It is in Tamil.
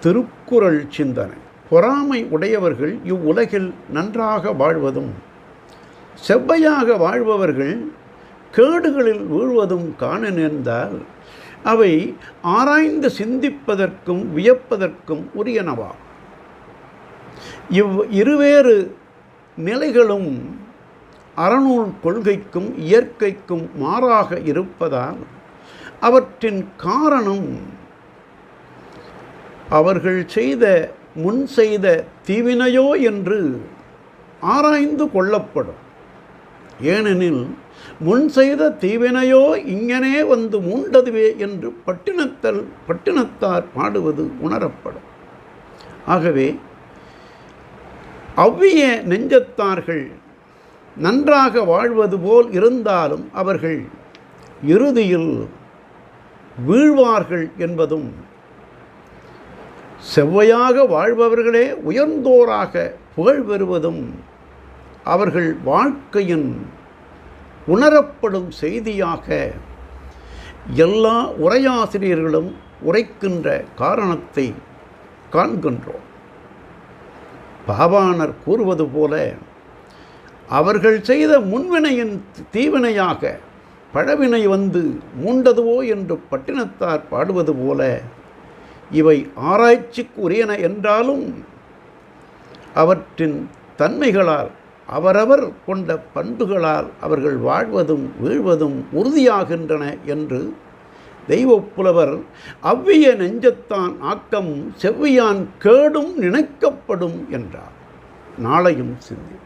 திருக்குறள் சிந்தனை. பொறாமை உடையவர்கள் இவ்வுலகில் நன்றாக வாழ்வதும் செவ்வையாக வாழ்பவர்கள் கேடுகளில் வீழ்வதும் காண நேர்ந்தால் அவை ஆராய்ந்து சிந்திப்பதற்கும் வியப்பதற்கும் உரியனவா. இருவேறு நிலைகளும் அறநூல் கொள்கைக்கும் இயற்கைக்கும் மாறாக இருப்பதால் அவற்றின் காரணம் அவர்கள் முன் செய்த தீவினையோ என்று ஆராய்ந்து கொள்ளப்படும். ஏனெனில் முன் செய்த தீவினையோ இங்கனே வந்து மூண்டதுவே என்று பட்டினத்தார் பாடுவது உணரப்படும். ஆகவே அவ்விய நெஞ்சத்தார்கள் நன்றாக வாழ்வது போல் இருந்தாலும் அவர்கள் இறுதியில் வீழ்வார்கள் என்பதும், செவ்வையாக வாழ்பவர்களே உயர்ந்தோராக புகழ் பெறுவதும் அவர்கள் வாழ்க்கையின் உணரப்படும் செய்தியாக எல்லா உரையாசிரியர்களும் உரைக்கின்ற காரணத்தை காண்கின்றோம். பாவாணர் கூறுவது போல, அவர்கள் செய்த முன்வினையின் தீவினையாக பழவினை வந்து மூண்டதுவோ என்று பட்டினத்தார் பாடுவது போல, இவை ஆராய்ச்சிக்கு உரியன என்றாலும் அவற்றின் தன்மைகளால் அவரவர் கொண்ட பண்புகளால் அவர்கள் வாழ்வதும் வீழ்வதும் உறுதியாகின்றன என்று தெய்வப்புலவர் அவ்விய நெஞ்சத்தான் ஆக்கம் செவ்வியான் கேடும் நினைக்கப்படும் என்றார். நாளையும் சிந்தி.